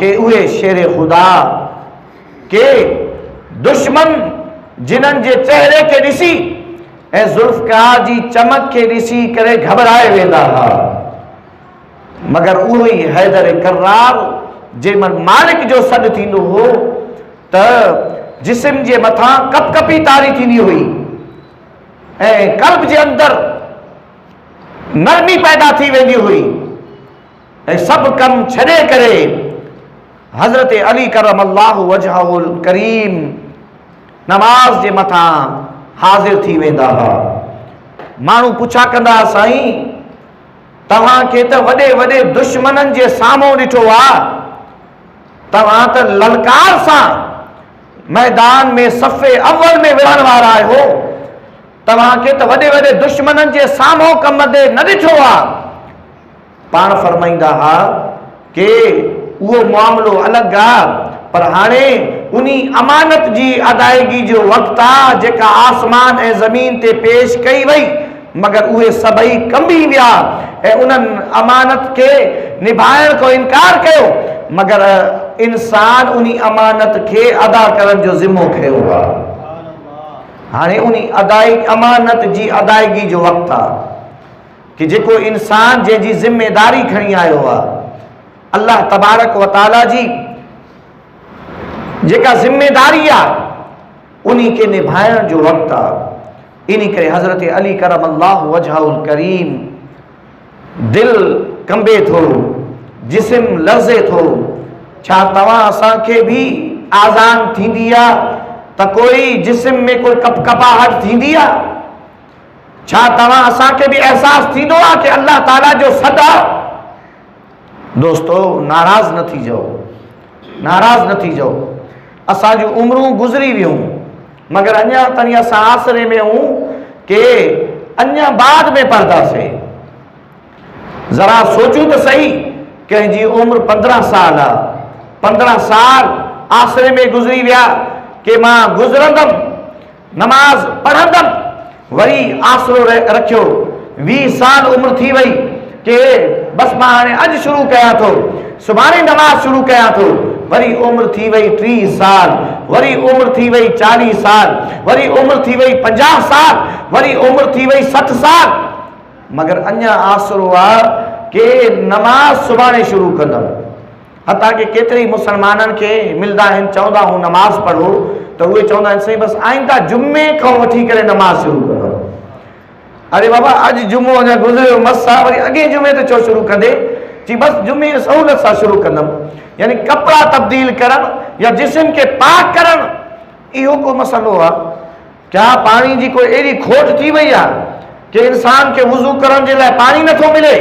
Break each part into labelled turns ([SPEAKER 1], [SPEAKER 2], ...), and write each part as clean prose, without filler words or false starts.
[SPEAKER 1] के उहे शेर खुदा के दुश्मन जिन्हनि जे चेहरे के ॾिसी ऐं ज़ुल्फ़कार जी चमक के ॾिसी करे घबराए वेंदा हुआ, मगर उहो ई हैदर कर्रार जंहिंमहिल मालिक जो सॾु थींदो हो त जिस्म जे मथां कपकपी तारी थींदी हुई ऐं क़ल्ब जे अंदर नरमी पैदा थी वेंदी हुई ऐं सभु कम छॾे करे हज़रत अली करमल्लाहु वजहुल करीम नमाज जे मथां हाज़िर थी वेंदा हुआ। माण्हू पुछा कंदा, साईं तव्हांखे त वॾे वॾे दुश्मननि जे साम्हूं ॾिठो आहे, तव्हां त ललकार सां मैदान में सफ़े अव्वल में विढ़ण वारा आहियो, तव्हांखे त वॾे वॾे दुश्मननि जे साम्हूं कम ते न ॾिठो आहे। पाण फरमाईंदा हुआ कि उहो मामिलो अलॻि आहे, पर हाणे उनी अमानत जी अदायगी जो वक़्तु आहे जेका आसमान ऐं ज़मीन ते पेश कई वई, मगर उहे सभई कंबी विया ऐं उन्हनि अमानत के निभाइण को इनकार कयो, मगर इंसान उनी अमानत के अदा करण जो ज़िम्मो खयो आहे। हाणे उनी अमानत जी अदायगी जो वक़्तु आहे कि जेको इंसान जंहिंजी ज़िम्मेदारी खणी आयो आहे, अल्लाह तबारक व तआला जी जेका ज़िम्मेदारी आहे उन्ही के निभाइण जो वक़्तु आहे। इन करे हज़रत अली करमल्लाहु वजहुल करीम दिल कंबे थो, जिस्म लर्ज़े थो। छा तव्हां असांखे भी आज़ान थींदी आहे त कोई जिस्म में कोई कपकपाहट थींदी आहे? छा तव्हां असांखे भी एहसास थींदो आहे कि अल्लाह ताला जो सॾु आहे? दोस्तो, नाराज़ न थी जाओ, नाराज़ न थी जाओ। असां जूं उम्रूं गुज़री वियूं, मगर अञा ताईं असां आसरे में हूं कि अञा बाद में पढ़ंदासीं। ज़रा सोचूं त सही, कंहिंजी उम्र 15 साल आहे, 15 साल आसरे में गुज़री विया कि मां गुज़रंदमि, नमाज पढ़ंदमि, वरी आसरो रखियो। 20 साल उम्र थी वई कि बस मां हाणे अॼु शुरू कयां थो, सुभाणे नमाज शुरू कयां थो। वरी उम्र थी वई 30 साल, वरी उम्र थी वई 40 साल, वरी उम्र थी वई 50 साल, वरी उम्र थी वई 60 साल, मगर अञा आसरो आहे कि नमाज सुभाणे शुरू कंदमि। हता कि केतिरी मुसलमाननि खे मिलंदा आहिनि, चवंदा हूं नमाज पढ़ो त उहे चवंदा आहिनि साईं बस आईंदा जुमे खां वठी करे नमाज शुरू कंदो। अरे बाबा अॼु जुमो अञा गुज़रियो मस आहे, वरी अॻे जुमे ते छो शुरू कंदे? जी बस जुमे सहूलियत सां शुरू कंदमि। यानी कपड़ा तब्दील करण या जिस्म के पाक करण, इहो को मसलो आहे? क्या पानी जी कोई अहिड़ी खोट थी वई आहे कि इंसान के वुज़ू करण जे लाइ पानी नथो मिले?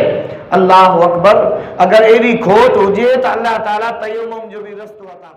[SPEAKER 1] अल्लाह अकबर, अगर अहिड़ी खोट हुजे त अल्लाह ताला तयम्मुम जो भी रस्तो अता